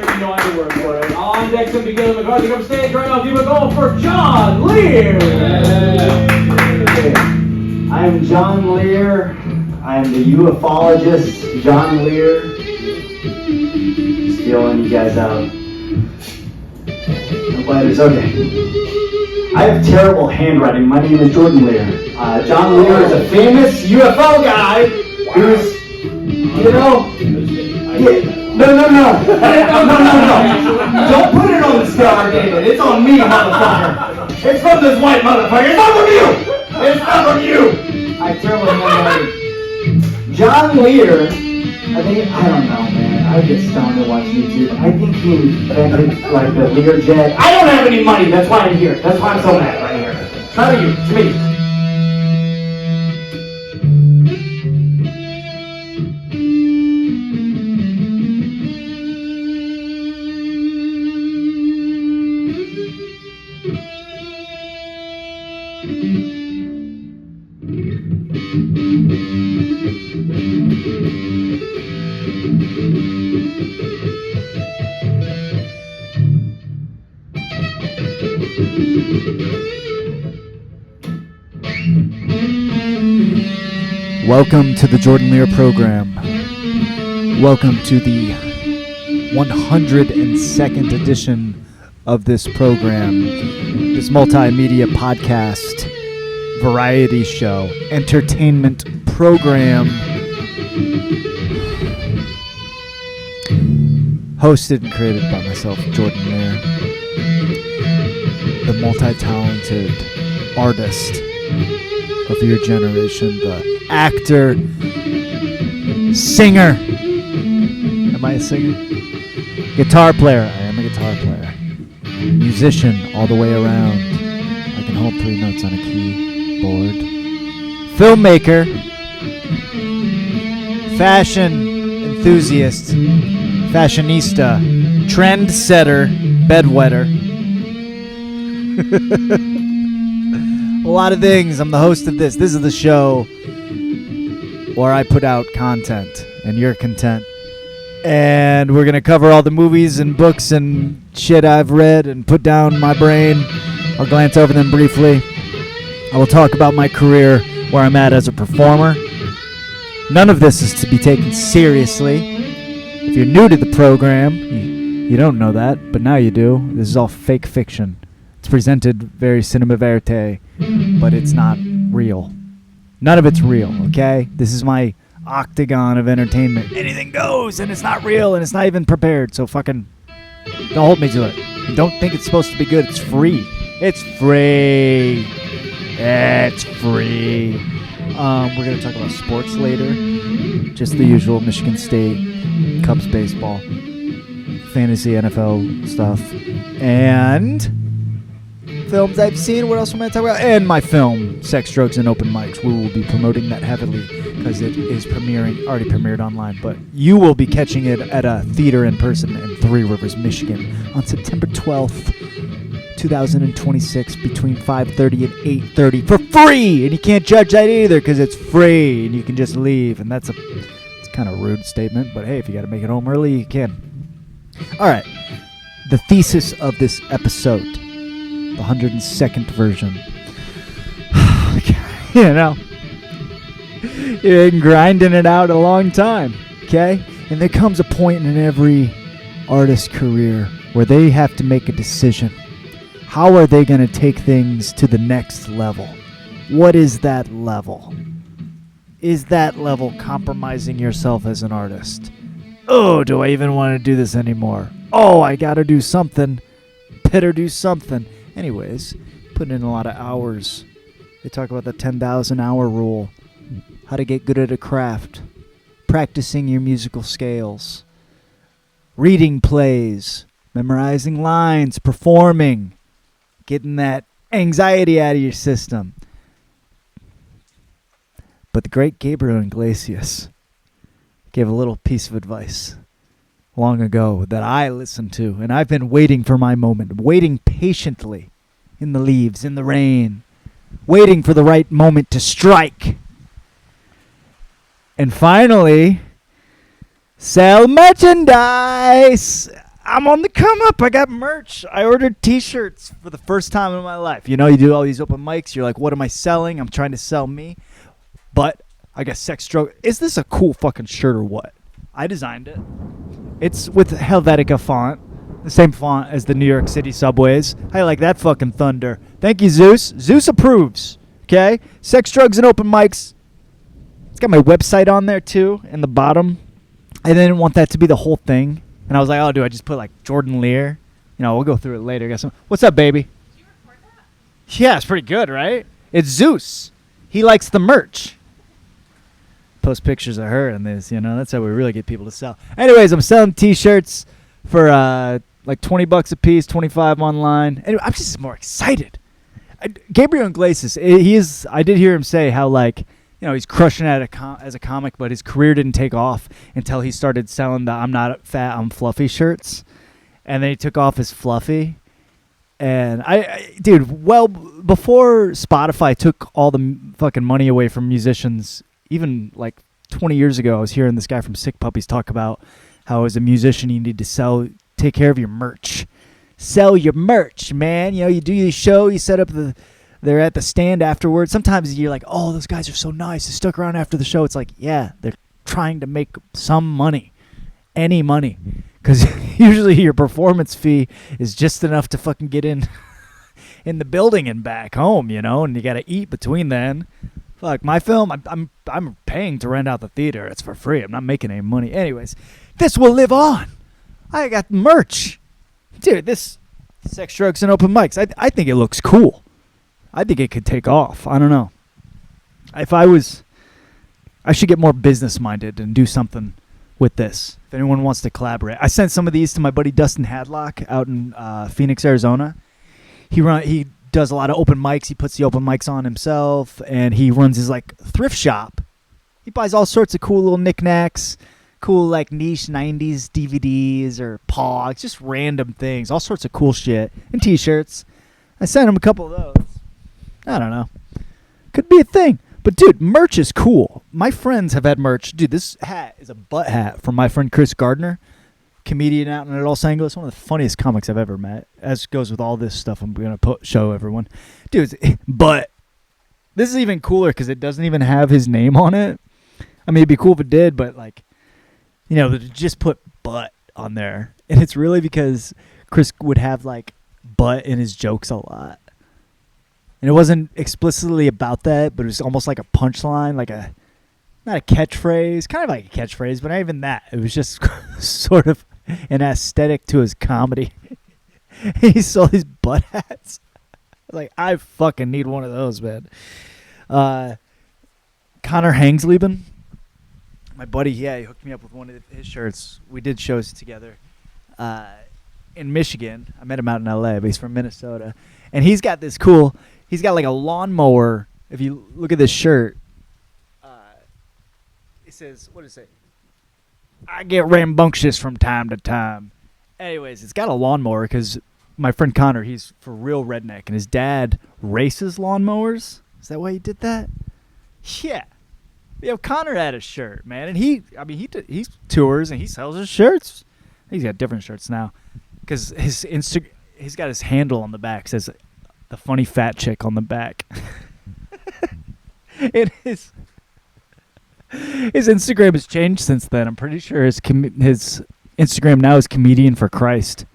sure you know I had to work for it. On deck, to begin McCarthy up stage right now. Give a goal for John Lear. I'm John Lear. I'm the ufologist, John Lear. Stealing you guys out. No letters, okay. I have terrible handwriting. My name is Jordan Lear. John Lear is a famous UFO guy who's, no. Don't put it on the star, David. It's on me, motherfucker. It's from this white motherfucker. It's not from you. It's not from you. I have terrible handwriting. John Lear, I don't know, man. I get stoned and watch YouTube. I think he invented, like, the Learjet. I don't have any money. That's why I'm here. That's why I'm so mad right here. It's not you. It's me. Welcome to the Jordan Lear program. Welcome to the 102nd edition of this program, this multimedia podcast, variety show, entertainment program, hosted and created by myself, Jordan Lear, the multi-talented artist of your generation, the actor, singer. Am I a singer? Guitar player. I am a guitar player. Musician all the way around. I can hold 3 notes on a keyboard. Filmmaker. Fashion enthusiast. Fashionista. Trendsetter. Bedwetter. A lot of things. I'm the host of this. This is the show where I put out content and you're content. And we're going to cover all the movies and books and shit I've read and put down my brain. I'll glance over them briefly. I will talk about my career, where I'm at as a performer. None of this is to be taken seriously. If you're new to the program, you don't know that, but now you do. This is all fake fiction. It's presented very cinema verite, but it's not real. None of it's real, okay? This is my octagon of entertainment. Anything goes, and it's not real, and it's not even prepared, so fucking don't hold me to it. Don't think it's supposed to be good. It's free. It's free. It's free. We're going to talk about sports later. Just the usual Michigan State, Cubs baseball, fantasy NFL stuff, and films I've seen. What else am I going to talk about? And my film, Sex, Drugs, and Open Mics. We will be promoting that heavily because it is already premiered online. But you will be catching it at a theater in person in Three Rivers, Michigan on September 12th, 2026 between 5:30 and 8:30 for free. And you can't judge that either because it's free and you can just leave. And it's kind of a rude statement. But hey, if you got to make it home early, you can. All right. The thesis of this episode. The 102nd version. You've been grinding it out a long time, okay? And there comes a point in every artist's career where they have to make a decision. How are they going to take things to the next level? What is that level? Is that level compromising yourself as an artist? Oh, do I even want to do this anymore? Oh, I got to do something. Better do something. Anyways, putting in a lot of hours. They talk about the 10,000 hour rule. How to get good at a craft. Practicing your musical scales. Reading plays. Memorizing lines. Performing. Getting that anxiety out of your system. But the great Gabriel Iglesias gave a little piece of advice long ago that I listened to, and I've been waiting for my moment, waiting patiently in the leaves, in the rain, waiting for the right moment to strike. And finally, sell merchandise. I'm on the come up. I got merch. I ordered T-shirts for the first time in my life. You know, you do all these open mics. You're like, what am I selling? I'm trying to sell me. But I got Sex Drug. Is this a cool fucking shirt or what? I designed it. It's with Helvetica font. The same font as the New York City subways. I like that fucking thunder. Thank you, Zeus. Zeus approves. Okay? Sex, drugs, and open mics. It's got my website on there, too, in the bottom. I didn't want that to be the whole thing. And I was like, oh, do I just put, like, Jordan Lear? You know, we'll go through it later. Got some. What's up, baby? Did you record that? Yeah, it's pretty good, right? It's Zeus. He likes the merch. Post pictures of her in this, you know. That's how we really get people to sell. Anyways, I'm selling T-shirts for, like $20 a piece, 25 online. Anyway, I'm just more excited. Gabriel Iglesias, I did hear him say how, like, you know, he's crushing it as a comic, but his career didn't take off until he started selling the I'm not fat, I'm fluffy shirts. And then he took off his fluffy. And dude, well, before Spotify took all the fucking money away from musicians, even like 20 years ago, I was hearing this guy from Sick Puppies talk about how as a musician you need to take care of your merch. Sell your merch, man. You know, you do your show, you set up they're at the stand afterwards. Sometimes you're like, oh, those guys are so nice. They stuck around after the show. It's like, yeah, they're trying to make some money. Any money. Because usually your performance fee is just enough to fucking get in the building and back home, you know, and you got to eat between then. Fuck, my film, I'm paying to rent out the theater. It's for free. I'm not making any money. Anyways, this will live on. I got merch. Dude, this Sex, Drugs, and Open Mics, I think it looks cool. I think it could take off. I don't know. I should get more business-minded and do something with this. If anyone wants to collaborate. I sent some of these to my buddy Dustin Hadlock out in Phoenix, Arizona. He does a lot of open mics. He puts the open mics on himself, and he runs his, like, thrift shop. He buys all sorts of cool little knickknacks, cool, like, niche 90s DVDs or pogs, just random things, all sorts of cool shit, and T-shirts. I sent him a couple of those. I don't know. Could be a thing. But, dude, merch is cool. My friends have had merch. Dude, this hat is a butt hat from my friend Chris Gardner, comedian out in Los Angeles, one of the funniest comics I've ever met, as goes with all this stuff I'm going to show everyone. Dude, but this is even cooler because it doesn't even have his name on it. I mean, it'd be cool if it did, but, like, you know, just put butt on there. And it's really because Chris would have, like, butt in his jokes a lot. And it wasn't explicitly about that, but it was almost like a punchline, like not a catchphrase, kind of like a catchphrase, but not even that. It was just sort of an aesthetic to his comedy. He sold these butt hats. Like, I fucking need one of those, man. Connor Hangsleben, my buddy, he hooked me up with one of his shirts. We did shows together in Michigan. I met him out in L.A., but he's from Minnesota. And he's got this cool... He's got like a lawnmower. If you look at this shirt, it says, what does it say? I get rambunctious from time to time. Anyways, it's got a lawnmower because my friend Connor, he's for real redneck, and his dad races lawnmowers. Is that why he did that? Yeah. Connor had a shirt, man, and he tours and he sells his shirts. He's got different shirts now because he's got his handle on the back. It says the funny fat chick on the back. His Instagram has changed since then. I'm pretty sure his Instagram now is Comedian for Christ.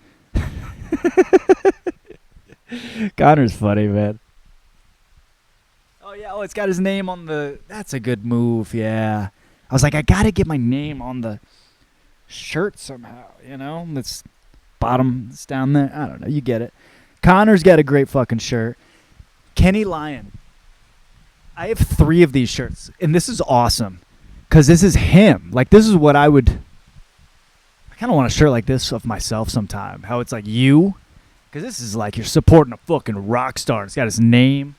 Connor's funny, man. Oh, it's got his name on the... That's a good move, yeah. I was like, I got to get my name on the shirt somehow, you know? It's bottom, it's down there. I don't know. You get it. Connor's got a great fucking shirt. Kenny Lyon. I have 3 of these shirts, and this is awesome because this is him. Like, this is what I would... I kind of want a shirt like this of myself sometime. How it's like you. Because this is like you're supporting a fucking rock star. It's got his name.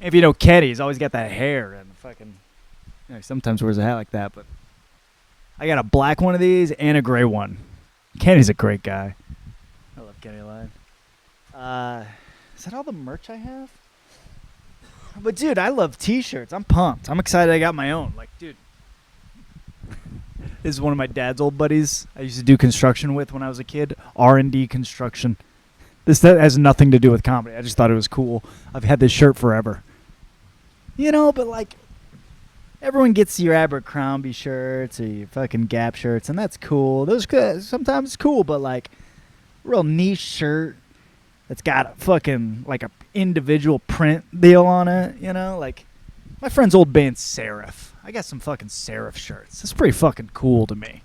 If you know Kenny, he's always got that hair and fucking... You know, he sometimes wears a hat like that, but... I got a black one of these and a gray one. Kenny's a great guy. I love Kenny Lyon. Is that all the merch I have? But, dude, I love T-shirts. I'm pumped. I'm excited I got my own. Like, dude, This is one of my dad's old buddies I used to do construction with when I was a kid. R&D construction. That has nothing to do with comedy. I just thought it was cool. I've had this shirt forever. You know, but like, everyone gets your Abercrombie shirts or your fucking Gap shirts, and that's cool. Those sometimes it's cool, but like, real niche shirt that's got a fucking like a individual print deal on it. You know, like my friend's old band Seraph. I got some fucking Seraph shirts. It's pretty fucking cool to me.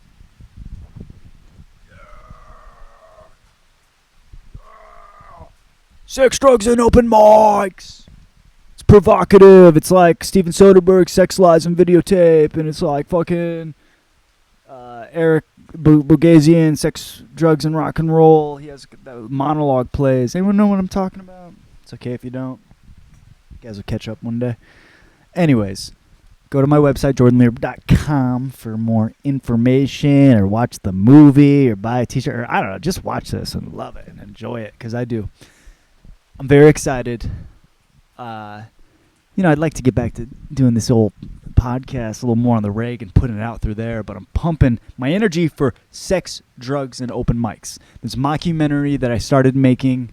Sex, drugs, and open mics. It's provocative. It's like Steven Soderbergh, Sex, Lies, and Videotape. And it's like fucking Eric Bogazian, Sex, Drugs, and Rock and Roll. He has monologue plays. Anyone know what I'm talking about? It's okay if you don't. You guys will catch up one day. Anyways, go to my website, jordanlear.com, for more information, or watch the movie, or buy a t-shirt, or I don't know, just watch this and love it and enjoy it, because I do. I'm very excited. I'd like to get back to doing this old podcast a little more on the reg and putting it out through there, but I'm pumping my energy for Sex, Drugs, and Open Mics. This mockumentary that I started making,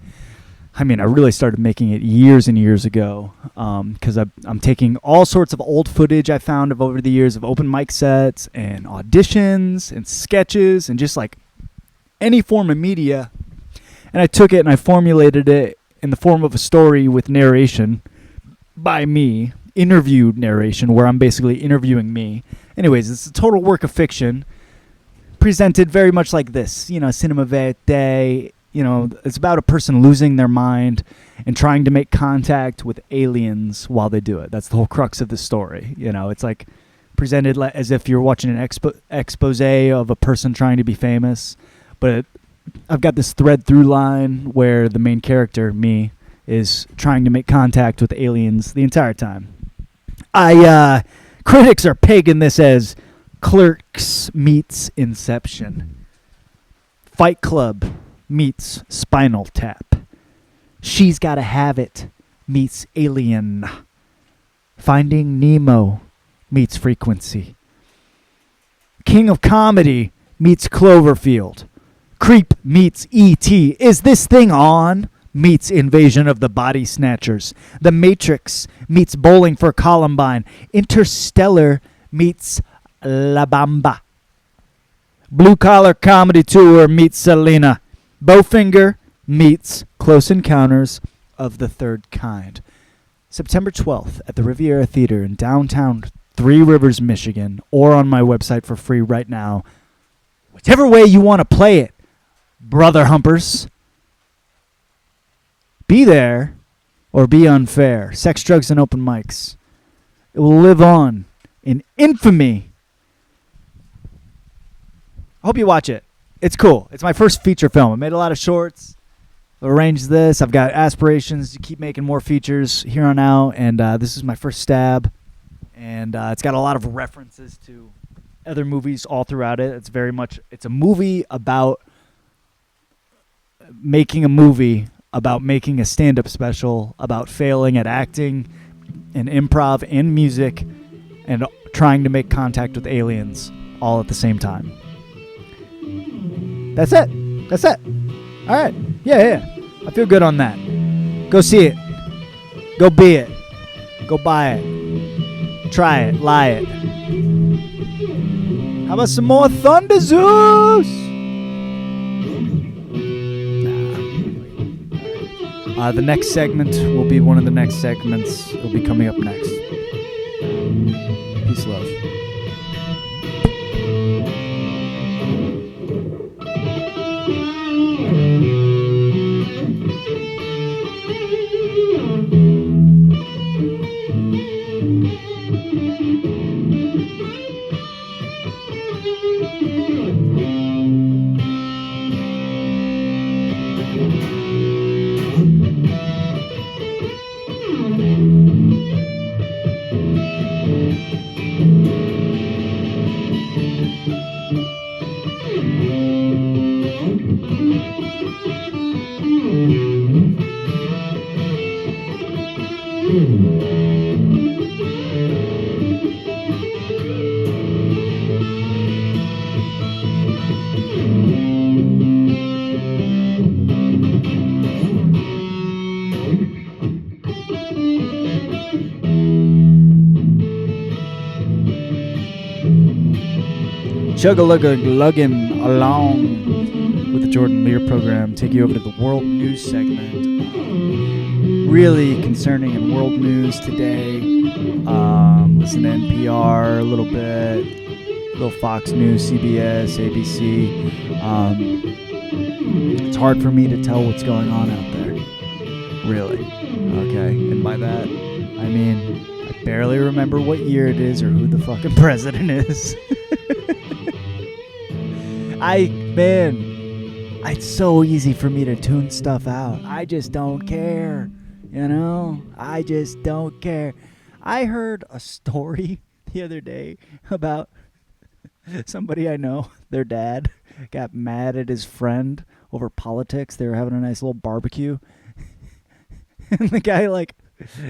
I really started making it years and years ago, because I'm taking all sorts of old footage I found of over the years of open mic sets and auditions and sketches and just like any form of media, and I took it and I formulated it in the form of a story with narration by me, interviewed narration, where I'm basically interviewing me. Anyways, it's a total work of fiction, presented very much like this, cinema verite. It's about a person losing their mind and trying to make contact with aliens while they do it. That's the whole crux of the story. It's like presented as if you're watching an expose of a person trying to be famous, but I've got this thread through line where the main character, me, is trying to make contact with aliens the entire time. Critics are pegging this as Clerks meets Inception. Fight Club meets Spinal Tap. She's Gotta Have It meets Alien. Finding Nemo meets Frequency. King of Comedy meets Cloverfield. Creep meets E.T. Is This Thing On? Meets Invasion of the Body Snatchers. The Matrix meets Bowling for Columbine. Interstellar meets La Bamba. Blue Collar Comedy Tour meets Selena. Bowfinger meets Close Encounters of the Third Kind. September 12th at the Riviera Theater in downtown Three Rivers, Michigan, or on my website for free right now. Whichever way you want to play it, brother humpers. Be there or be unfair. Sex, Drugs, and Open Mics. It will live on in infamy. I hope you watch it. It's cool. It's my first feature film. I made a lot of shorts. Arranged this. I've got aspirations to keep making more features here on out, and this is my first stab. And it's got a lot of references to other movies all throughout it. It's a movie about making a movie, about making a stand-up special, about failing at acting and improv and music, and trying to make contact with aliens all at the same time. That's it. All right. Yeah. I feel good on that. Go see it. Go be it. Go buy it. Try it. Lie it. How about some more Thunder Zeus? The next segment will be one of the next segments. It'll be coming up next. Peace, love. chug-a-lug-a-lugging along with the Jordan Lear program. Take you over to the world news segment. Really concerning in world news today. Listen to NPR a little bit, little Fox News, CBS, ABC. It's hard for me to tell what's going on out there. Really. Okay. And by that, I mean, I barely remember what year it is or who the fucking president is. It's so easy for me to tune stuff out. I just don't care. You know? I just don't care. I heard a story the other day about somebody I know, their dad, got mad at his friend over politics. They were having a nice little barbecue. And the guy,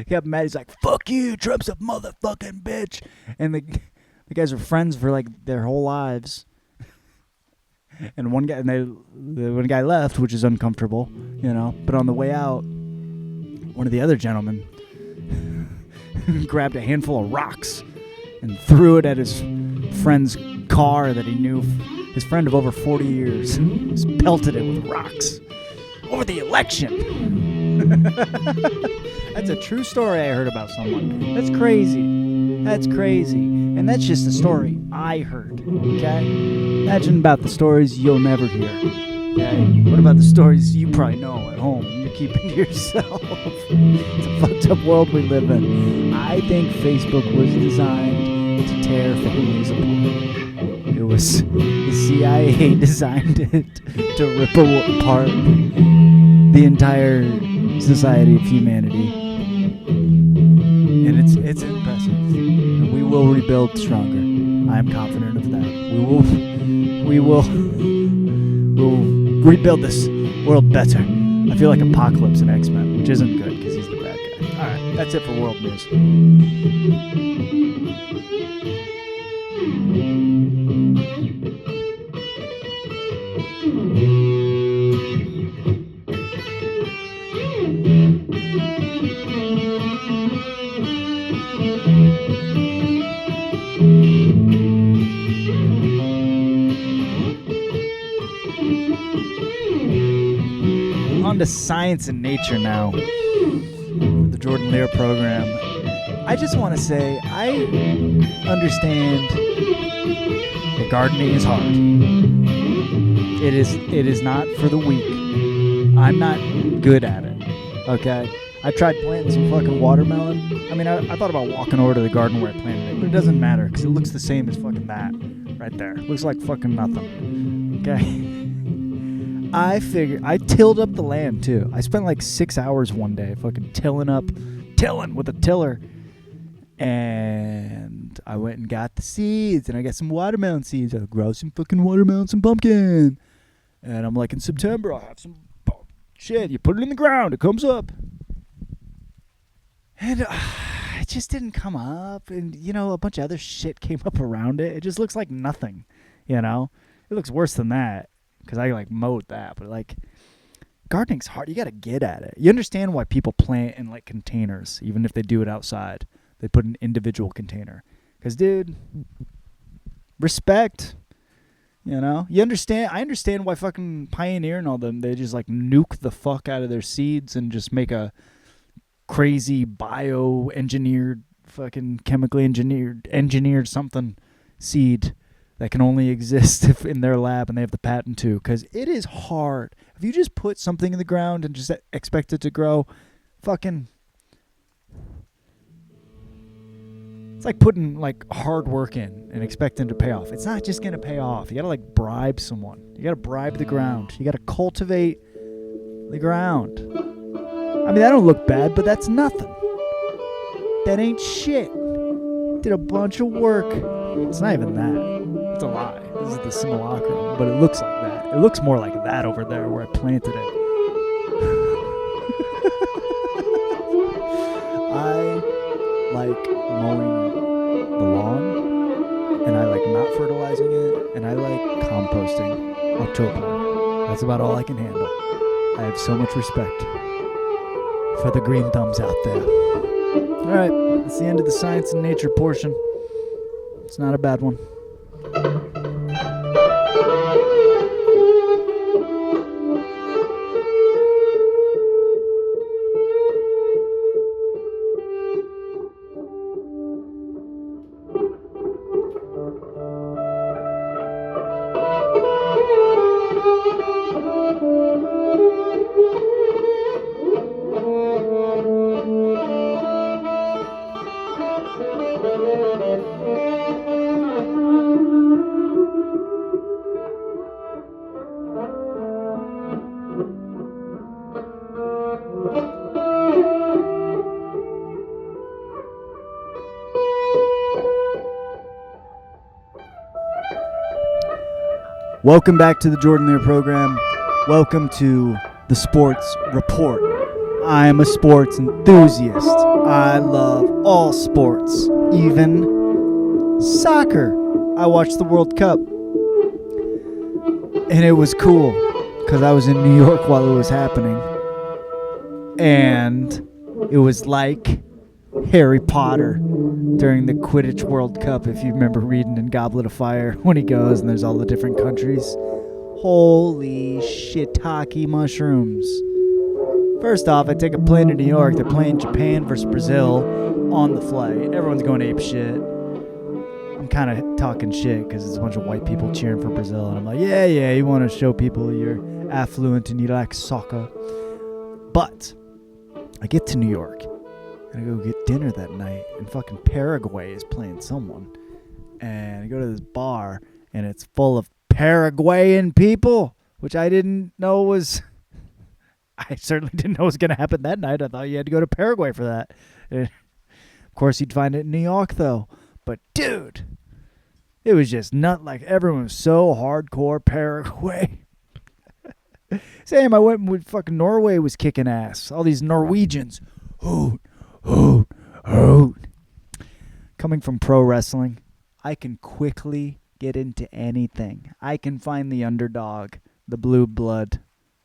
got mad. He's like, fuck you, Trump's a motherfucking bitch. And the guys were friends for, their whole lives. And one guy left, which is uncomfortable, you know. But on the way out, one of the other gentlemen grabbed a handful of rocks and threw it at his friend's car that he knew, his friend of over 40 years. Just pelted it with rocks over the election. That's a true story I heard about someone. That's crazy. And that's just a story I heard, okay? Imagine about the stories you'll never hear, okay? What about the stories you probably know at home and you're keeping to yourself? It's a fucked up world we live in. I think Facebook was designed to tear families apart. It was the CIA designed it to rip apart the entire society of humanity. And it's impressive. And we will rebuild stronger. I am confident of that. We'll rebuild this world better. I feel like Apocalypse in X-Men, which isn't good because he's the bad guy. Alright, that's it for world news. On to science and nature now. The Jordan Lear program. I just want to say I understand that gardening is hard. It is not for the weak. I'm not good at it. Okay? I tried planting some fucking watermelon. I mean, I thought about walking over to the garden where I planted it, but it doesn't matter because it looks the same as fucking that right there. It looks like fucking nothing. Okay? I tilled up the land too. I spent 6 hours one day fucking tilling with a tiller. And I went and got the seeds, and I got some watermelon seeds. I'll grow some fucking watermelon, some pumpkin. And I'm like, in September, I'll have some shit. You put it in the ground, it comes up. And it just didn't come up. And, a bunch of other shit came up around it. It just looks like nothing, It looks worse than that. Because I mowed that, but gardening's hard. You got to get at it. You understand why people plant in containers, even if they do it outside. They put an individual container. Because, dude, respect. You understand. I understand why fucking Pioneer and all them, they just nuke the fuck out of their seeds and just make a crazy bio-engineered, fucking chemically engineered something seed that can only exist if in their lab and they have the patent too. Because it is hard. If you just put something in the ground and just expect it to grow, it's like putting hard work in and expecting to pay off. It's not just going to pay off. You got to bribe someone. You got to bribe the ground. You got to cultivate the ground. I mean, that don't look bad, but that's nothing. That ain't shit. Did a bunch of work. It's not even that. It's a lie. This is the simulacrum, but it looks like that. It looks more like that over there where I planted it. I like mowing the lawn, and I like not fertilizing it, and I like composting October. That's about all I can handle. I have so much respect for the green thumbs out there. Alright, that's the end of the science and nature portion. It's not a bad one. Welcome back to the Jordan Lear program. Welcome to the Sports Report. I am a sports enthusiast. I love all sports, even soccer. I watched the World Cup, and it was cool because I was in New York while it was happening, and it was like Harry Potter during the Quidditch World Cup, if you remember reading in Goblet of Fire when he goes and there's all the different countries. Holy shiitake mushrooms. First off, I take a plane to New York. They're playing Japan versus Brazil on the flight. Everyone's going ape shit. I'm kind of talking shit because it's a bunch of white people cheering for Brazil. And I'm like, yeah, you want to show people you're affluent and you like soccer. But I get to New York. And I go get dinner that night. And fucking Paraguay is playing someone. And I go to this bar. And it's full of Paraguayan people. Which I didn't know was... I certainly didn't know it was going to happen that night. I thought you had to go to Paraguay for that. Of course, you'd find it in New York, though. But, dude, it was just not like everyone was so hardcore Paraguay. Same, I went with fucking Norway was kicking ass. All these Norwegians. Hoot, hoot, hoot. Coming from pro wrestling, I can quickly get into anything. I can find the underdog, the blue blood.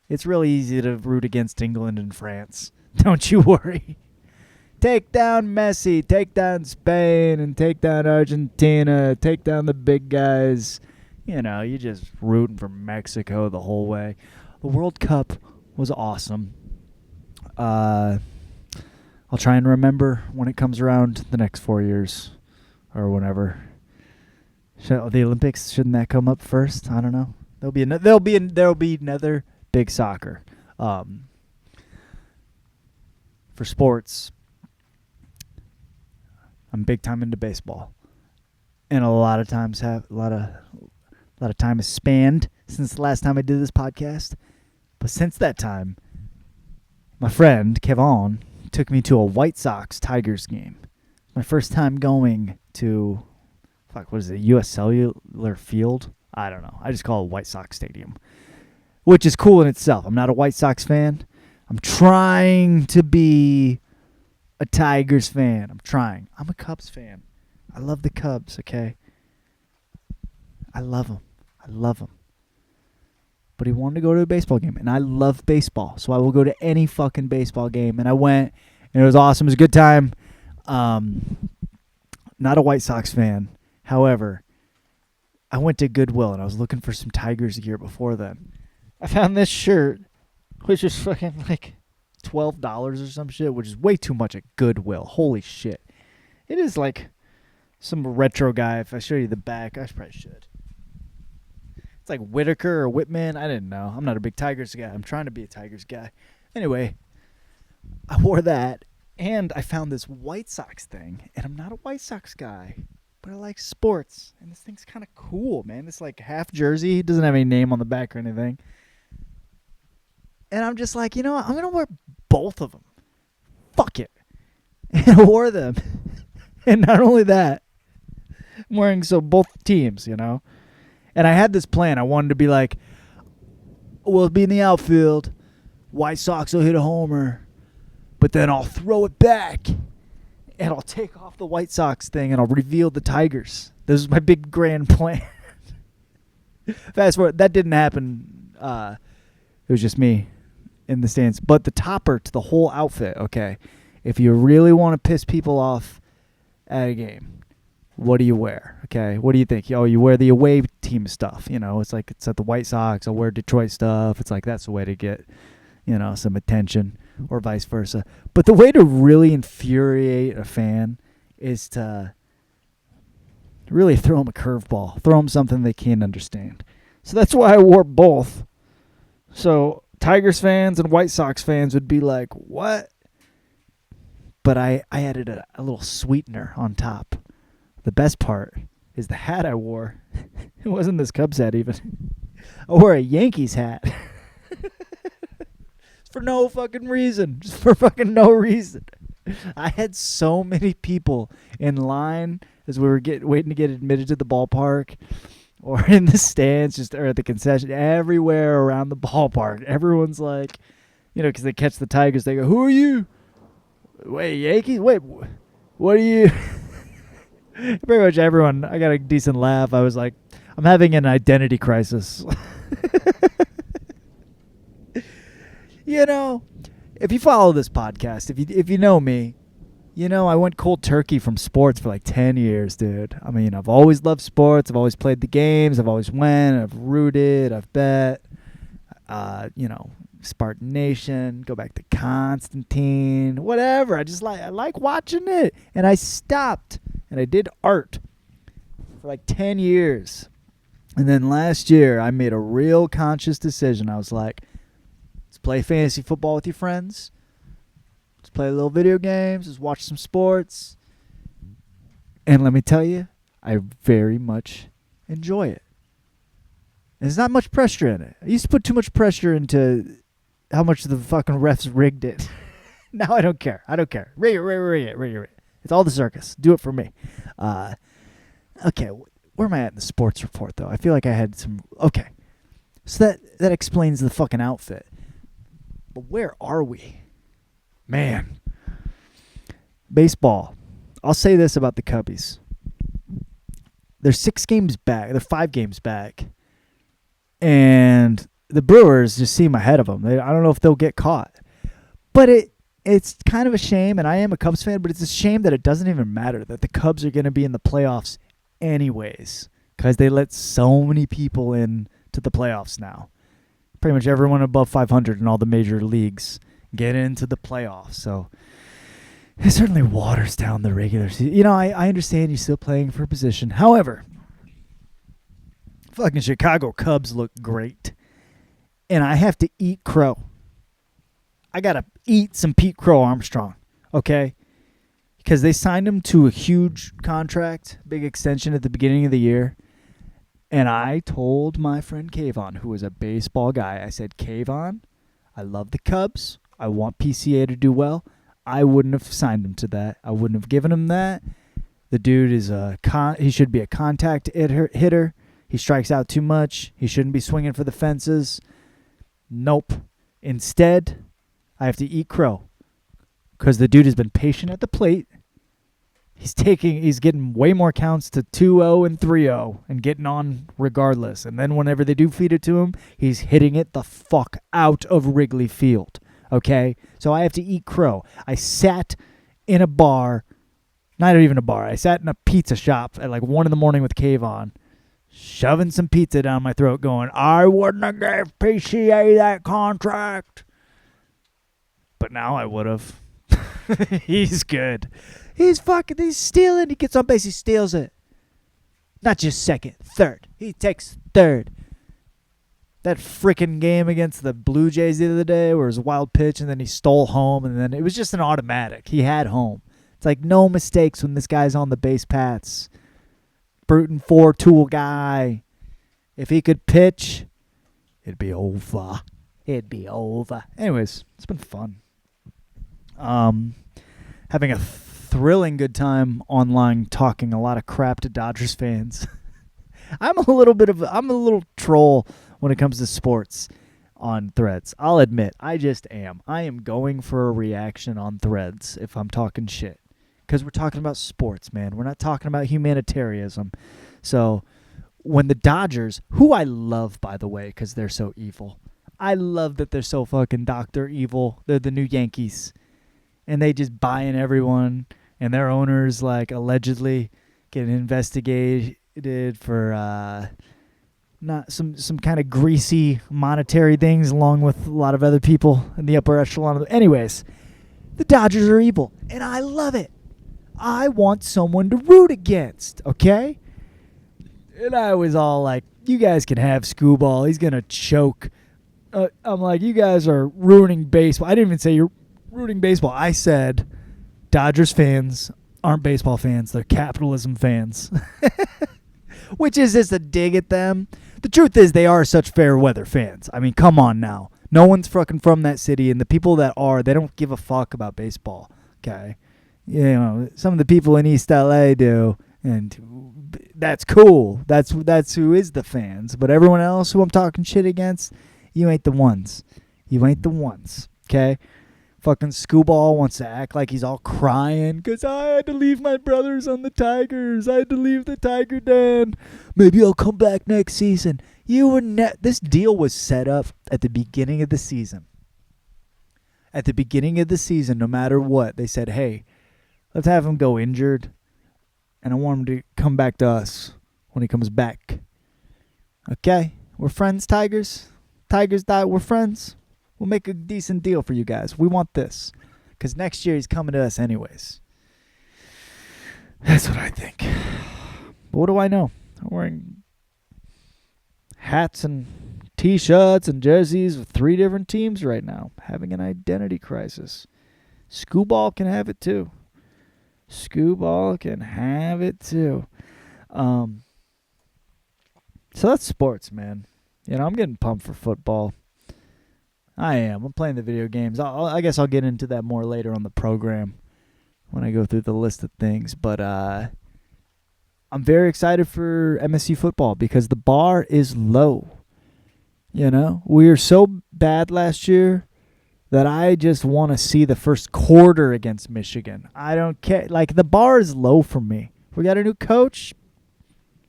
It's really easy to root against England and France. Don't you worry. Take down Messi, take down Spain, and take down Argentina, take down the big guys. You know, you're just rooting for Mexico the whole way. The World Cup was awesome. I'll try and remember when it comes around the next 4 years or whenever. The Olympics, shouldn't that come up first? I don't know. There'll be another big soccer. For sports, I'm big time into baseball, and a lot of time has spanned since the last time I did this podcast. But since that time, my friend Kevon took me to a White Sox Tigers game. My first time going to, U.S. Cellular Field? I don't know. I just call it White Sox Stadium, which is cool in itself. I'm not a White Sox fan. I'm trying to be a Tigers fan. I'm a Cubs fan. I love the Cubs, okay? I love them. But he wanted to go to a baseball game, and I love baseball, so I will go to any fucking baseball game. And I went, and it was awesome. It was a good time. Not a White Sox fan. However, I went to Goodwill, and I was looking for some Tigers gear before then. I found this shirt, which is fucking like $12 or some shit, which is way too much at Goodwill. Holy shit. It is like some retro guy. If I show you the back, I probably should. It's like Whitaker or Whitman. I didn't know. I'm not a big Tigers guy. I'm trying to be a Tigers guy. Anyway, I wore that, and I found this White Sox thing, and I'm not a White Sox guy, but I like sports, and this thing's kind of cool, man. It's like half jersey. It doesn't have any name on the back or anything. And I'm just like, you know what? I'm going to wear both of them. Fuck it. And I wore them. And not only that, I'm wearing both teams, you know. And I had this plan. I wanted to be like, we'll be in the outfield. White Sox will hit a homer. But then I'll throw it back. And I'll take off the White Sox thing. And I'll reveal the Tigers. This is my big grand plan. Fast forward. That didn't happen. It was just me in the stands. But the topper to the whole outfit, okay, if you really want to piss people off at a game, what do you wear? Okay, what do you think? Oh, you wear the away team stuff. You know, it's like it's at the White Sox. I'll wear Detroit stuff. It's like that's the way to get, you know, some attention, or vice versa. But the way to really infuriate a fan is to really throw them a curveball, throw them something they can't understand. So that's why I wore both. So Tigers fans and White Sox fans would be like, what? But I added a little sweetener on top. The best part is the hat I wore. It wasn't this Cubs hat even. I wore a Yankees hat. For no fucking reason. Just for fucking no reason. I had so many people in line as we were waiting to get admitted to the ballpark or in the stands, just or at the concession, everywhere around the ballpark. Everyone's like, because they catch the Tigers, they go, "Who are you? Wait, Yankees? Wait, what are you?" Pretty much everyone. I got a decent laugh. I was like, I'm having an identity crisis. If you follow this podcast, if you know me, I went cold turkey from sports for like 10 years, dude. I mean, I've always loved sports. I've always played the games. I've always went. I've rooted. I've bet. Spartan Nation. Go back to Constantine. Whatever. I like watching it. And I stopped. And I did art for like 10 years. And then last year, I made a real conscious decision. I was like, let's play fantasy football with your friends. Let's play a little video games. Let's watch some sports. And let me tell you, I very much enjoy it. There's not much pressure in it. I used to put too much pressure into how much the fucking refs rigged it. Now I don't care. Rig it. It's all the circus. Do it for me. Okay, where am I at in the sports report, though? I feel like I had some... Okay, so that explains the fucking outfit. But where are we? Man. Baseball. I'll say this about the Cubbies. They're 6 games back. They're 5 games back. And the Brewers just seem ahead of them. I don't know if they'll get caught. But it's kind of a shame, and I am a Cubs fan, but it's a shame that it doesn't even matter that the Cubs are going to be in the playoffs anyways, because they let so many people in to the playoffs now. Pretty much everyone above 500 in all the major leagues get into the playoffs. So it certainly waters down the regular season. I understand you're still playing for a position. However, fucking Chicago Cubs look great, and I have to eat crow. I got to eat some Pete Crow Armstrong, okay? Because they signed him to a huge contract, big extension at the beginning of the year. And I told my friend Kayvon, who was a baseball guy, I said, Kayvon, I love the Cubs. I want PCA to do well. I wouldn't have signed him to that. I wouldn't have given him that. The dude is he should be a contact hitter. He strikes out too much. He shouldn't be swinging for the fences. Nope. Instead, I have to eat crow because the dude has been patient at the plate. He's getting way more counts to 2-0 and 3-0 and getting on regardless. And then whenever they do feed it to him, he's hitting it the fuck out of Wrigley Field. Okay? So I have to eat crow. I sat in a bar, not even a bar. I sat in a pizza shop at like 1 a.m. with Kayvon, shoving some pizza down my throat going, I wouldn't have gave PCA that contract. But now I would have. He's good. He's stealing. He gets on base. He steals it. Not just second, third. He takes third. That freaking game against the Blue Jays the other day where it was a wild pitch and then he stole home and then it was just an automatic. He had home. It's like no mistakes when this guy's on the base paths. Bruton 4-tool guy. If he could pitch, it'd be over. Anyways, it's been fun. Having a thrilling good time online talking a lot of crap to Dodgers fans. I'm a little troll when it comes to sports on Threads. I'll admit, I just am. I am going for a reaction on Threads if I'm talking shit. Because we're talking about sports, man. We're not talking about humanitarianism. So when the Dodgers, who I love, by the way, because they're so evil. I love that they're so fucking Dr. Evil. They're the new Yankees. And they just buy in everyone. And their owners, like, allegedly getting investigated for not some kind of greasy monetary things along with a lot of other people in the upper echelon. Anyways, the Dodgers are evil. And I love it. I want someone to root against, okay? And I was all like, you guys can have Scooball. He's going to choke. I'm like, you guys are ruining baseball. I didn't even say you're ruining baseball. I said Dodgers fans aren't baseball fans. They're capitalism fans. Which is just a dig at them. The truth is they are such fair weather fans. I mean, come on now. No one's fucking from that city, and the people that are, they don't give a fuck about baseball, okay? You know, some of the people in East LA do, And that's cool. That's who is the fans. But everyone else who I'm talking shit against, you ain't the ones. You ain't the ones, okay? Fucking Scooball wants to act like he's all crying because I had to leave my brothers on the Tigers. I had to leave the Tiger Den. Maybe I'll come back next season. This deal was set up at the beginning of the season. At the beginning of the season, no matter what, they said, hey, let's have him go injured, and I want him to come back to us when he comes back. Okay? We're friends, Tigers. Tigers die. We're friends. We'll make a decent deal for you guys. We want this. Because next year he's coming to us anyways. That's what I think. But what do I know? I'm wearing hats and T-shirts and jerseys with 3 different teams right now. Having an identity crisis. Scooball can have it too. Scooball can have it too. So that's sports, man. You know, I'm getting pumped for football. I am. I'm playing the video games. I guess I'll get into that more later on the program when I go through the list of things. But I'm very excited for MSU football because the bar is low. You know, we were so bad last year that I just want to see the first quarter against Michigan. I don't care. Like, the bar is low for me. We got a new coach.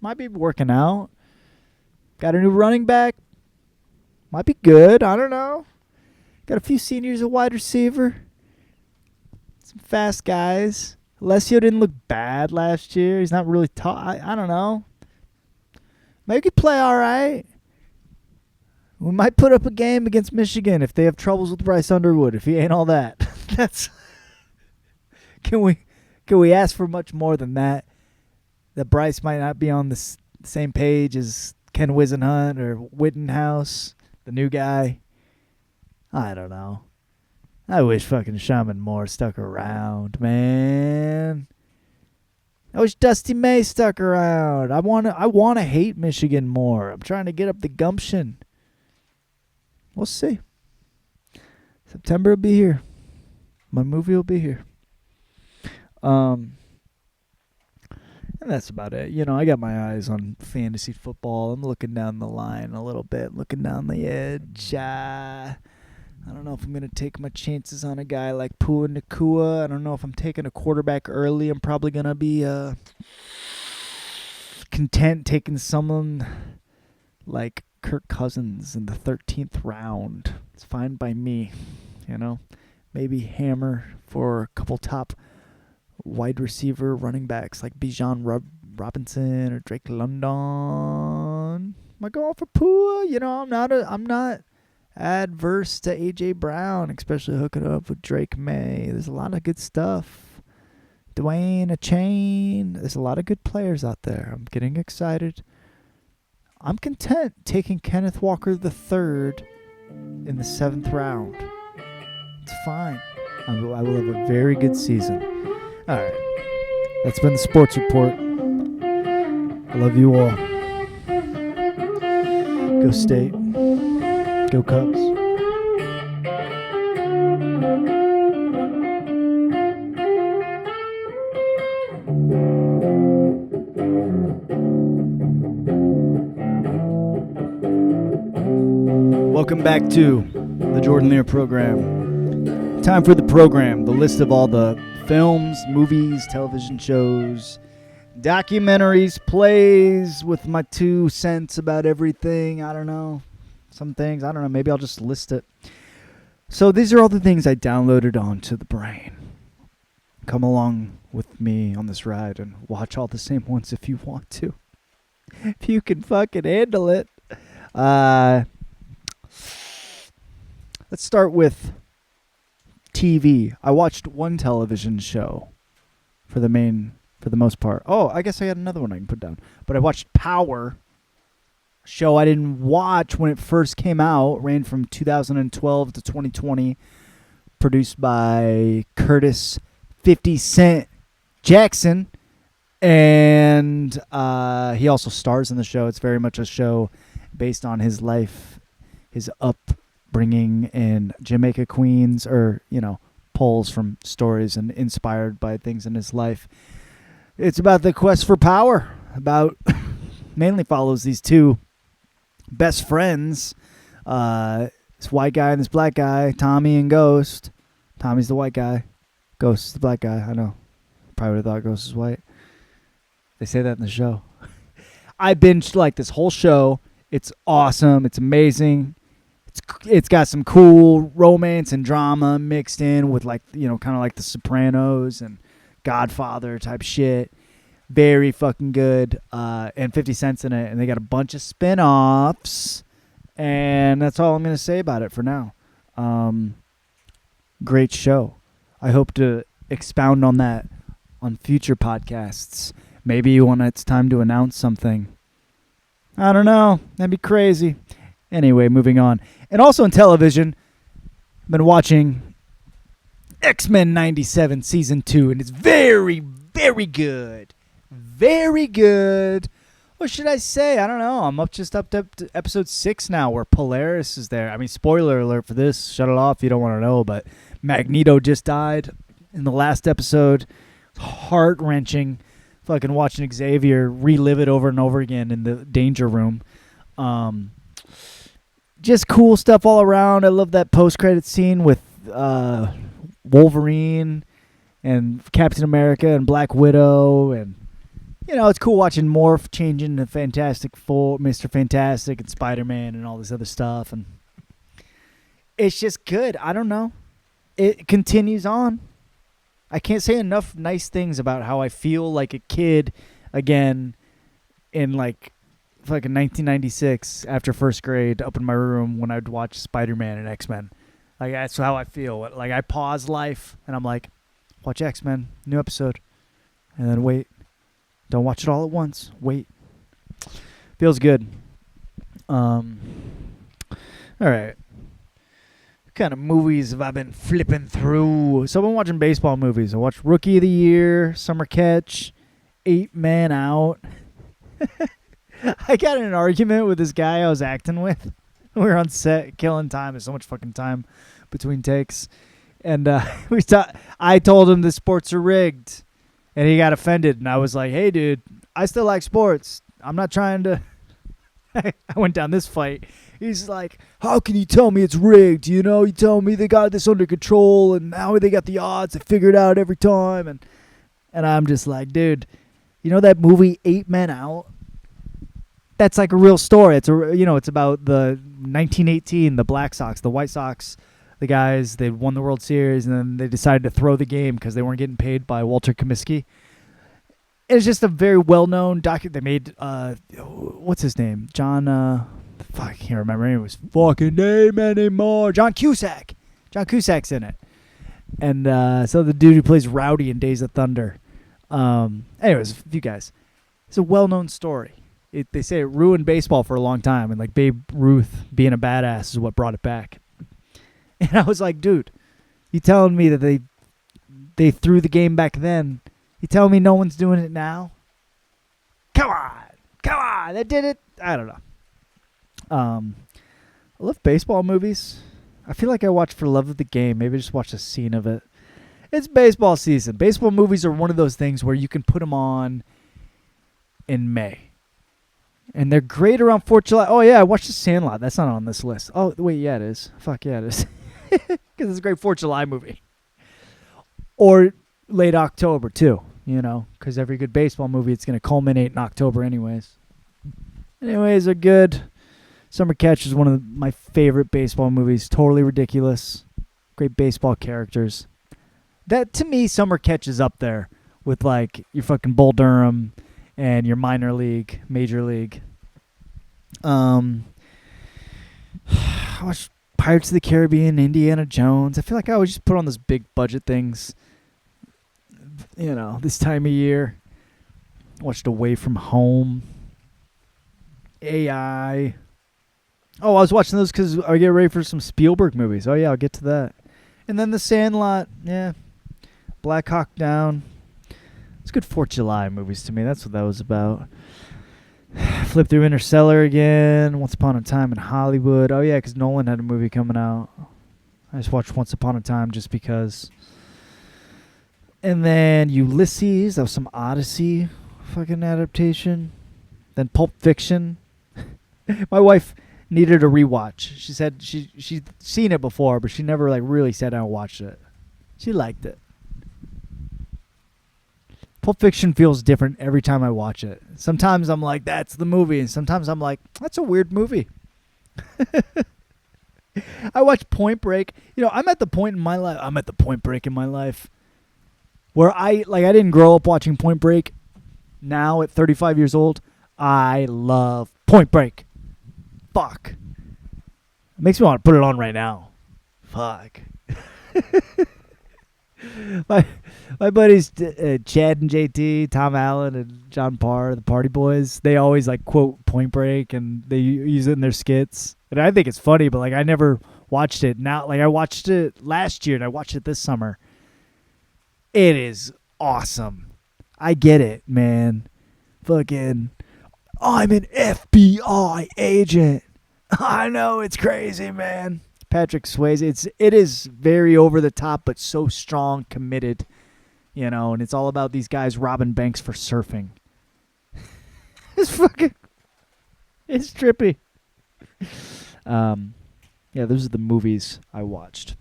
Might be working out. Got a new running back. Might be good. I don't know. Got a few seniors at wide receiver. Some fast guys. Alessio didn't look bad last year. He's not really tall. I don't know. Maybe he could play all right. We might put up a game against Michigan if they have troubles with Bryce Underwood, if he ain't all that. That's Can we ask for much more than that? That Bryce might not be on the same page as Ken Wisenhunt or Wittenhouse, the new guy. I don't know. I wish fucking Shaman Moore stuck around, man. I wish Dusty May stuck around. I want to hate Michigan more. I'm trying to get up the gumption. We'll see. September will be here. My movie will be here. And that's about it. You know, I got my eyes on fantasy football. I'm looking down the line a little bit, looking down the edge. I don't know if I'm going to take my chances on a guy like Pua Nakua. I don't know if I'm taking a quarterback early. I'm probably going to be content taking someone like Kirk Cousins in the 13th round. It's fine by me, you know. Maybe hammer for a couple top wide receiver running backs like Bijan Robinson or Drake London. Am I going for Pua? You know, I'm not adverse to A.J. Brown, especially hooking up with Drake May. There's a lot of good stuff. Dwayne Achane. There's a lot of good players out there. I'm getting excited. I'm content taking Kenneth Walker III in the 7th round. It's fine. I will have a very good season. All right. That's been the Sports Report. I love you all. Go State. Go Cubs. Welcome back to the Jordan Lear program. Time for the program, the list of all the films, movies, television shows, documentaries, plays with my 2 cents about everything. I don't know. Some things, I don't know. Maybe I'll just list it. So these are all the things I downloaded onto the brain. Come along with me on this ride and watch all the same ones if you want to. If you can fucking handle it. Let's start with TV. I watched one television show for the most part. Oh, I guess I had another one I can put down. But I watched Power, a show I didn't watch when it first came out. It ran from 2012 to 2020. Produced by Curtis 50 Cent Jackson. And he also stars in the show. It's very much a show based on his life, his upbringing in Jamaica, Queens, or, you know, pulls from stories and inspired by things in his life. It's about the quest for power. About mainly follows these two best friends. This white guy and this black guy, Tommy and Ghost. Tommy's the white guy. Ghost is the black guy. I know. Probably would have thought Ghost is white. They say that in the show. I binged like this whole show. It's awesome. It's amazing. It's got some cool romance and drama mixed in with like, you know, kind of like The Sopranos and Godfather type shit. Very fucking good. And 50 Cent's in it. And they got a bunch of spin-offs. And that's all I'm going to say about it for now. Great show. I hope to expound on that on future podcasts. Maybe when it's time to announce something. I don't know. That'd be crazy. Anyway, moving on. And also on television, I've been watching X-Men 97 Season 2, and it's very, very good. Very good. What should I say? I don't know. I'm up to episode 6 now where Polaris is there. I mean, spoiler alert for this. Shut it off if you don't want to know, but Magneto just died in the last episode. Heart-wrenching. Fucking watching Xavier relive it over and over again in the danger room. Just cool stuff all around. I love that post-credit scene with Wolverine and Captain America and Black Widow. And, you know, it's cool watching Morph changing to Fantastic Four, Mr. Fantastic and Spider-Man and all this other stuff. And it's just good. I don't know. It continues on. I can't say enough nice things about how I feel like a kid again in like fucking 1996 after first grade up in my room when I'd watch Spider-Man and X-Men. Like that's how I feel. Like I pause life and I'm like, watch X-Men, new episode. And then wait. Don't watch it all at once. Wait. Feels good. All right. Kind of movies have I been flipping through? So I've been watching baseball movies. I watched Rookie of the Year, Summer Catch, 8 Man Out. I got in an argument with this guy I was acting with. We were on set, killing time. There's so much fucking time between takes. And I told him the sports are rigged. And he got offended. And I was like, hey, dude, I still like sports. I'm not trying to... I went down this fight. He's like, how can you tell me it's rigged? You know, you tell me they got this under control and now they got the odds. They figure it out every time. And I'm just like, dude, you know that movie 8 Men Out? That's like a real story. It's it's about the 1918, the Black Sox, the White Sox, the guys, they won the World Series and then they decided to throw the game because they weren't getting paid by Walter Comiskey. It's just a very well-known document. They made, what's his name? John, I can't remember his fucking name anymore. John Cusack. John Cusack's in it. And so the dude who plays Rowdy in Days of Thunder. Anyways, you guys. It's a well-known story. They say it ruined baseball for a long time. And like Babe Ruth being a badass is what brought it back. And I was like, dude, you telling me that they threw the game back then? You telling me no one's doing it now? Come on, they did it. I don't know. I love baseball movies. I feel like I watch for love of the game. Maybe just watch a scene of it. It's baseball season. Baseball movies are one of those things where you can put them on in May. And they're great around 4th of July. Oh, yeah, I watched The Sandlot. That's not on this list. Oh, wait, yeah, it is. Fuck, yeah, it is. Because it's a great 4th of July movie. Or late October, too. You know, because every good baseball movie, it's going to culminate in October anyways. Anyways, they're good. Summer Catch is one of my favorite baseball movies. Totally ridiculous. Great baseball characters. That, to me, Summer Catch is up there with, like, your fucking Bull Durham and your minor league, major league. I watched Pirates of the Caribbean, Indiana Jones. I feel like I always just put on those big budget things, you know, this time of year. Watched Away from Home. AI. Oh, I was watching those because I get ready for some Spielberg movies. Oh, yeah, I'll get to that. And then The Sandlot. Yeah. Black Hawk Down. It's good 4th of July movies to me. That's what that was about. Flip through Interstellar again. Once Upon a Time in Hollywood. Oh, yeah, because Nolan had a movie coming out. I just watched Once Upon a Time just because. And then Ulysses. That was some Odyssey fucking adaptation. Then Pulp Fiction. My wife needed a rewatch. She said she'd seen it before, but she never like really sat down and watched it. She liked it. Pulp Fiction feels different every time I watch it. Sometimes I'm like, that's the movie, and sometimes I'm like, that's a weird movie. I watch Point Break. You know, I'm at the point in my life. I'm at the Point Break in my life where I didn't grow up watching Point Break. Now at 35 years old, I love Point Break. Fuck. It makes me want to put it on right now. Fuck. My buddies Chad and JT, Tom Allen, and John Parr, the Party Boys, they always like quote Point Break and they use it in their skits. And I think it's funny, but like I never watched it. Now, like I watched it last year and I watched it this summer. It is awesome. I get it, man. Fucking, I'm an FBI agent. I know, it's crazy, man. Patrick Swayze. It is very over the top, but so strong, committed, you know. And it's all about these guys robbing banks for surfing. It's trippy. Yeah, those are the movies I watched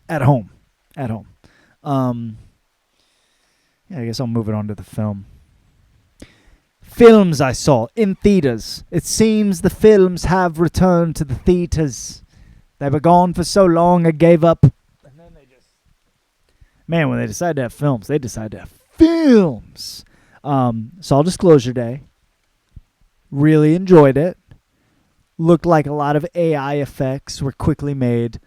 at home. Yeah, I guess I'll move it on to the film. Films I saw in theaters. It seems the films have returned to the theaters. They were gone for so long, I gave up. And then they just... Man, when they decide to have films, they decide to have films. Saw Disclosure Day. Really enjoyed it. Looked like a lot of AI effects were quickly made.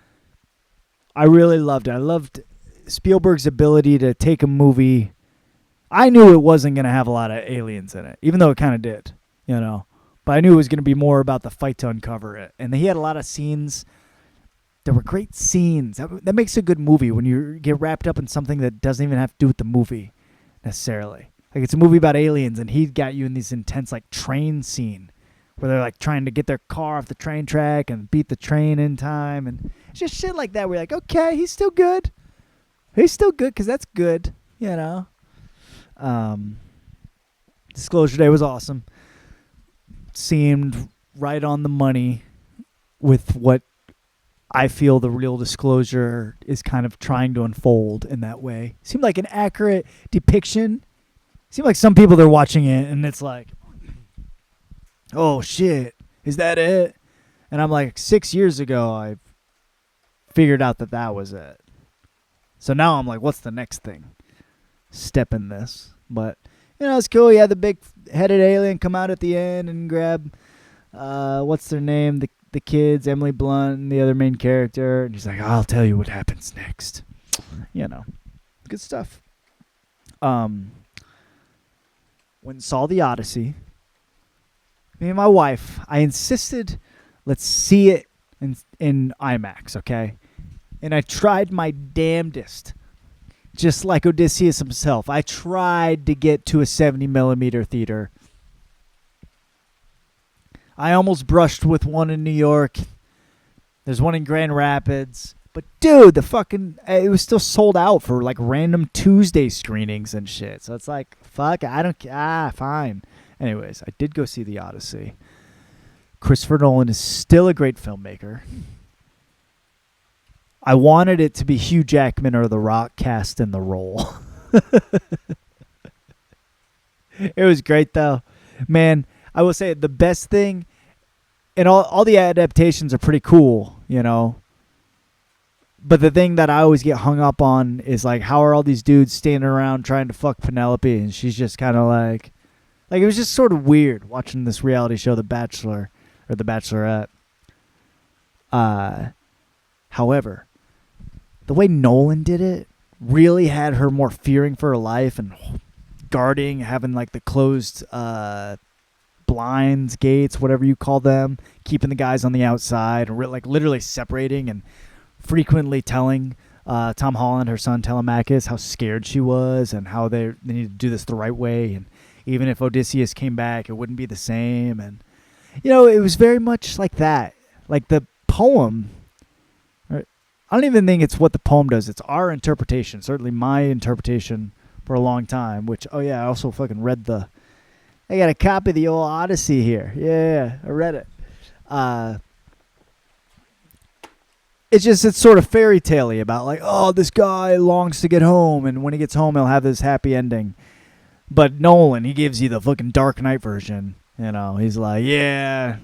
I really loved it. I loved Spielberg's ability to take a movie. I knew it wasn't going to have a lot of aliens in it, even though it kind of did, you know. But I knew it was going to be more about the fight to uncover it. And he had a lot of scenes. There were great scenes. That makes a good movie when you get wrapped up in something that doesn't even have to do with the movie necessarily. Like it's a movie about aliens, and he got you in this intense like train scene where they're like trying to get their car off the train track and beat the train in time, and it's just shit like that. We're like, okay, he's still good. He's still good because that's good, you know. Disclosure Day was awesome. Seemed right on the money with what I feel the real Disclosure is kind of trying to unfold in that way. Seemed like an accurate depiction. Seemed like some people, they're watching it and it's like, oh shit, is that it? And I'm like, 6 years ago, I figured out that was it. So now I'm like, what's the next thing? Step in this. But, you know, it's cool. You had the big headed alien come out at the end and grab, what's their name? The kids, Emily Blunt and the other main character. And he's like, I'll tell you what happens next. You know, good stuff. When saw the Odyssey, me and my wife, I insisted, let's see it in IMAX, okay? And I tried my damnedest, just like Odysseus himself. I tried to get to a 70 millimeter theater. I almost brushed with one in New York. There's one in Grand Rapids. But dude, it was still sold out for like random Tuesday screenings and shit. So it's like, fuck, fine. Anyways, I did go see The Odyssey. Christopher Nolan is still a great filmmaker. I wanted it to be Hugh Jackman or The Rock cast in the role. It was great though. Man, I will say the best thing, and all the adaptations are pretty cool, you know. But the thing that I always get hung up on is like, how are all these dudes standing around trying to fuck Penelope, and she's just kind of like it was just sort of weird watching this reality show, The Bachelor or The Bachelorette. However, the way Nolan did it really had her more fearing for her life and guarding, having like the closed blinds, gates, whatever you call them, keeping the guys on the outside, and like literally separating, and frequently telling Tom Holland, her son Telemachus, how scared she was and how they need to do this the right way, and even if Odysseus came back, it wouldn't be the same. And you know, it was very much like that. Like the poem, I don't even think it's what the poem does. It's our interpretation. Certainly my interpretation for a long time. Which, oh yeah, I also fucking read I got a copy of the old Odyssey here. Yeah, I read it. It's sort of fairy tale-y about like, oh, this guy longs to get home, and when he gets home, he'll have this happy ending. But Nolan, he gives you the fucking Dark Knight version. You know, he's like, yeah,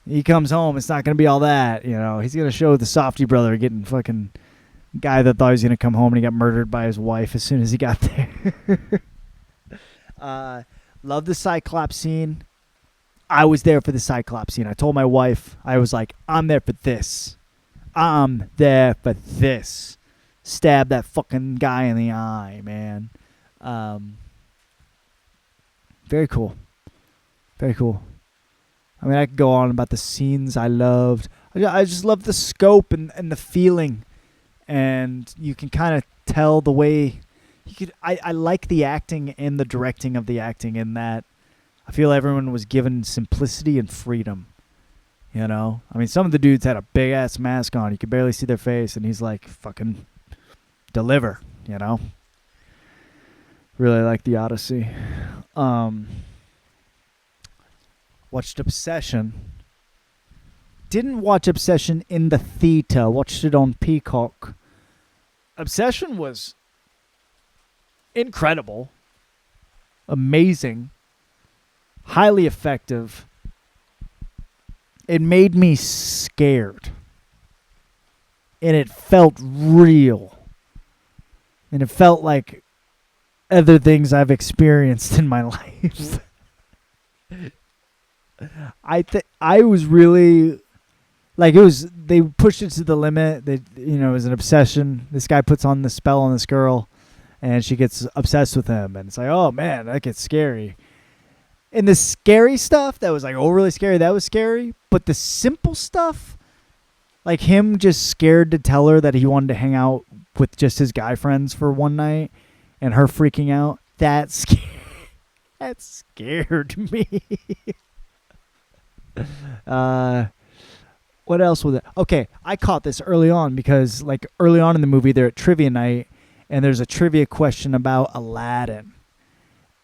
he comes home, it's not gonna be all that. You know, he's gonna show the Softy brother getting fucking guy that thought he was gonna come home and he got murdered by his wife as soon as he got there. Love the Cyclops scene. I was there for the Cyclops scene. I told my wife, I was like, I'm there for this. I'm there for this. Stab that fucking guy in the eye, man. Very cool. Very cool. I mean, I could go on about the scenes I loved. I just love the scope and the feeling. And you can kind of tell the way... I like the acting and the directing of the acting in that I feel everyone was given simplicity and freedom. You know? I mean, some of the dudes had a big-ass mask on. You could barely see their face, and he's like, fucking deliver, you know? Really like the Odyssey. Watched Obsession. Didn't watch Obsession in the theater. Watched it on Peacock. Obsession was incredible. Amazing. Highly effective. It made me scared. And it felt real. And it felt like other things I've experienced in my life. I was really like, they pushed it to the limit. It was an obsession. This guy puts on the spell on this girl and she gets obsessed with him, and it's like, oh man, that gets scary. And the scary stuff that was like overly scary, that was scary. But the simple stuff, like him just scared to tell her that he wanted to hang out with just his guy friends for one night, and her freaking out, that scared me. What else was it? Okay, I caught this early on because like early on in the movie they're at trivia night and there's a trivia question about Aladdin.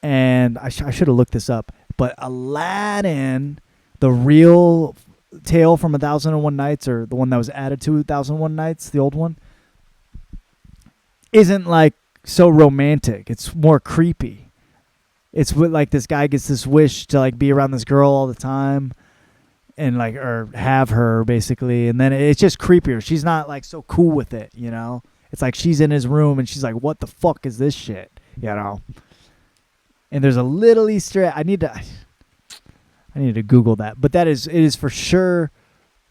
And I should have looked this up, but Aladdin, the real tale from 1001 Nights, or the one that was added to 1001 Nights, the old one, isn't like so romantic. It's more creepy. It's like this guy gets this wish to like be around this girl all the time and like, or have her basically. And then it's just creepier. She's not like so cool with it, you know? It's like she's in his room and she's like, what the fuck is this shit? You know? And there's a little Easter egg. I need to Google that. But it is for sure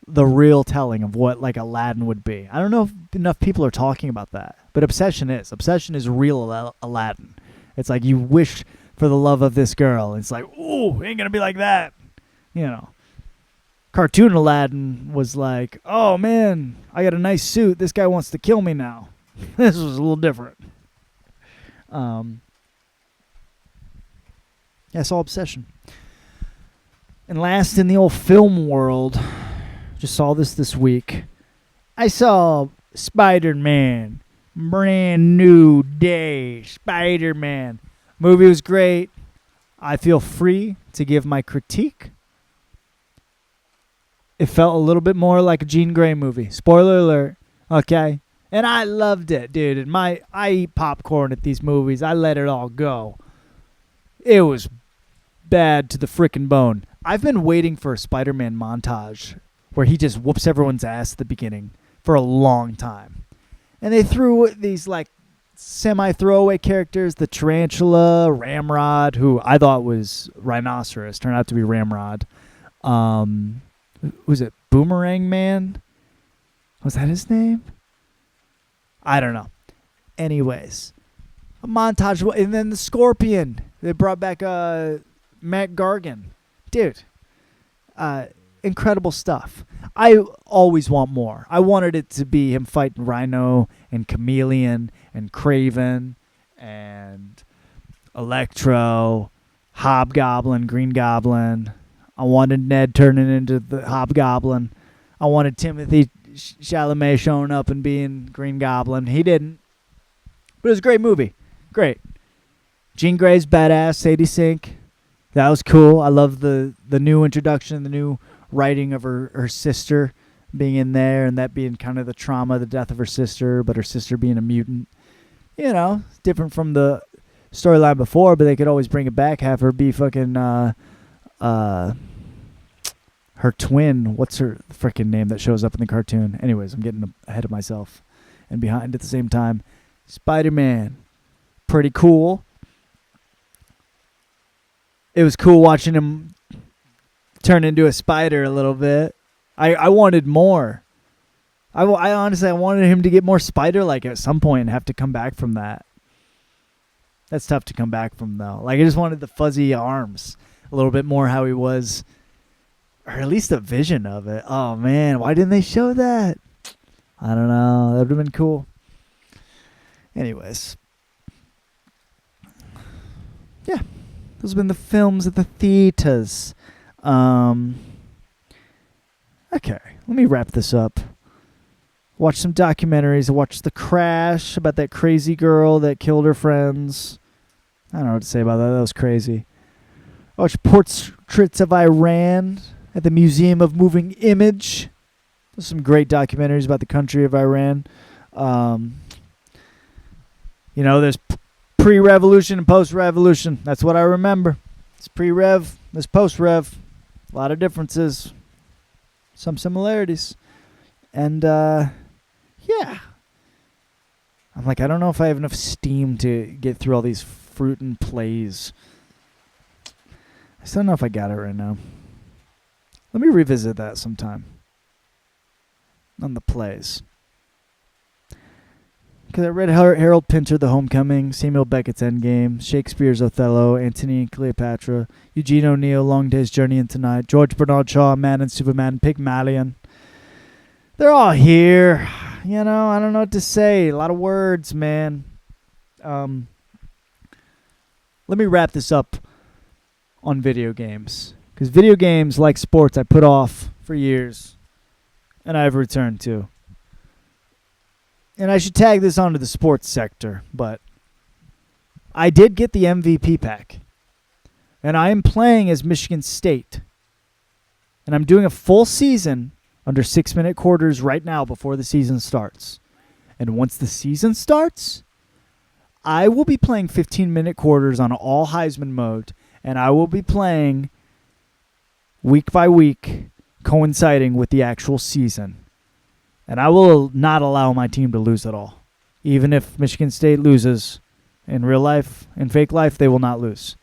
the real telling of what like Aladdin would be. I don't know if enough people are talking about that. But Obsession is real Aladdin. It's like you wish for the love of this girl. It's like, ooh, ain't gonna be like that. You know. Cartoon Aladdin was like, oh man, I got a nice suit. This guy wants to kill me now. This was a little different. Yeah, I saw Obsession. And last in the old film world, just saw this week. I saw Spider-Man. Brand new day. Spider-Man. Movie was great. I feel free to give my critique. It felt a little bit more like a Jean Grey movie. Spoiler alert. Okay? And I loved it, dude. And I eat popcorn at these movies. I let it all go. It was bad to the frickin' bone. I've been waiting for a Spider-Man montage where he just whoops everyone's ass at the beginning for a long time. And they threw these like semi-throwaway characters, the Tarantula, Ramrod, who I thought was Rhinoceros, turned out to be Ramrod. Was it Boomerang Man? Was that his name? I don't know. Anyways, a montage, and then the Scorpion. They brought back Matt Gargan. Dude, incredible stuff. I always want more. I wanted it to be him fighting Rhino and Chameleon and Kraven and Electro, Hobgoblin, Green Goblin. I wanted Ned turning into the Hobgoblin. I wanted Timothy Chalamet showing up and being Green Goblin. He didn't. But it was a great movie. Great. Jean Grey's badass. Sadie Sink. That was cool. I love the new introduction, the new writing of her sister being in there, and that being kind of the trauma, the death of her sister, but her sister being a mutant. You know, different from the storyline before, but they could always bring it back, have her be fucking her twin. What's her freaking name that shows up in the cartoon? Anyways, I'm getting ahead of myself and behind at the same time. Spider-Man. Pretty cool. It was cool watching him turn into a spider a little bit. I wanted more. I honestly wanted him to get more spider-like at some point and have to come back from that. That's tough to come back from, though. Like, I just wanted the fuzzy arms a little bit more how he was, or at least a vision of it. Oh, man, why didn't they show that? I don't know. That would have been cool. Anyways. Yeah. Those have been the films at the theaters. Okay, let me wrap this up. Watch some documentaries. I watched The Crash about that crazy girl that killed her friends. I don't know what to say about that. That was crazy. I watched Portraits of Iran at the Museum of Moving Image. There's some great documentaries about the country of Iran. You know, there's pre-revolution and post-revolution. That's what I remember. It's pre-rev, there's post-rev. A lot of differences. Some similarities. And, yeah. I'm like, I don't know if I have enough steam to get through all these fruitin' plays. I still don't know if I got it right now. Let me revisit that sometime. On the plays. Because I read Harold Pinter, The Homecoming, Samuel Beckett's Endgame, Shakespeare's Othello, Antony and Cleopatra, Eugene O'Neill, Long Day's Journey into Night, George Bernard Shaw, Man and Superman, Pygmalion. They're all here. You know, I don't know what to say. A lot of words, man. Let me wrap this up on video games. Because video games, like sports, I put off for years. And I've returned to. And I should tag this onto the sports sector, but I did get the MVP pack. And I am playing as Michigan State. And I'm doing a full season under 6-minute quarters right now before the season starts. And once the season starts, I will be playing 15-minute quarters on all Heisman mode. And I will be playing week by week, coinciding with the actual season. And I will not allow my team to lose at all. Even if Michigan State loses in real life, in fake life, they will not lose.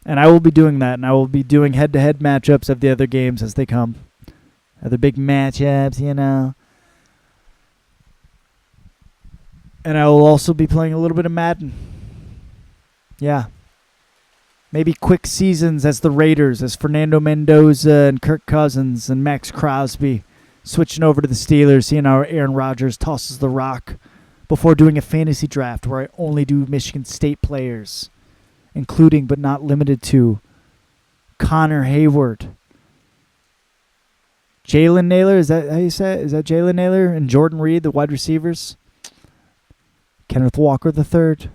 And I will be doing that, and I will be doing head-to-head matchups of the other games as they come. Other big matchups, you know. And I will also be playing a little bit of Madden. Yeah. Maybe quick seasons as the Raiders, as Fernando Mendoza and Kirk Cousins and Max Crosby. Switching over to the Steelers, seeing how Aaron Rodgers tosses the rock before doing a fantasy draft where I only do Michigan State players, including but not limited to Connor Hayward, Jalen Naylor, is that how you say it? Is that Jalen Naylor? And Jordan Reed, the wide receivers. Kenneth Walker III.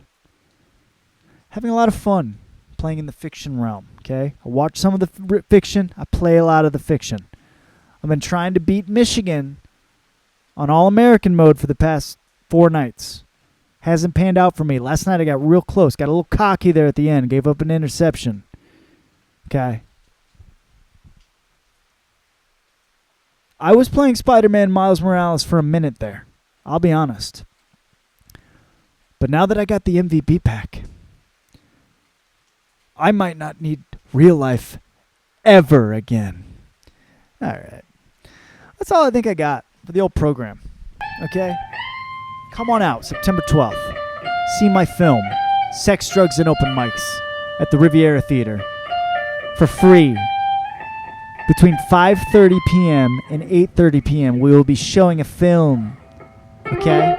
Having a lot of fun playing in the fiction realm, okay? I watch some of the fiction. I play a lot of the fiction. I've been trying to beat Michigan on All-American mode for the past 4 nights. Hasn't panned out for me. Last night I got real close. Got a little cocky there at the end. Gave up an interception. Okay. I was playing Spider-Man Miles Morales for a minute there. I'll be honest. But now that I got the MVP pack, I might not need real life ever again. All right. That's all I think I got for the old program. Okay? Come on out, September 12th. See my film, Sex, Drugs, and Open Mics, at the Riviera Theater for free. Between 5:30 p.m. and 8:30 p.m., we will be showing a film. Okay?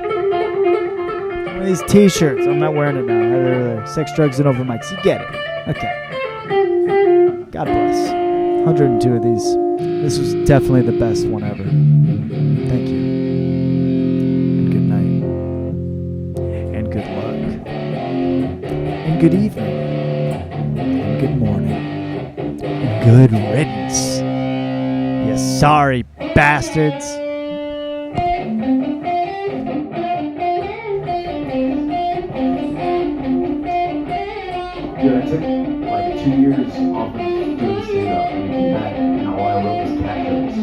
One of these t-shirts. I'm not wearing it now. There. Sex, Drugs, and Open Mics. You get it. Okay. God bless. 102 of these. This was definitely the best one ever. Thank you. And good night. And good luck. And good evening. And good morning. And good riddance. You sorry bastards. Dude, I took like 2 years off of doing stand-up and came back and all I wrote was cat jokes.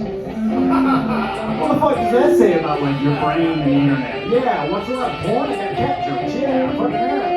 What the fuck does that say about like your brain and the internet? Yeah, what's up? Porn? I got cat jokes. Yeah, fucking that.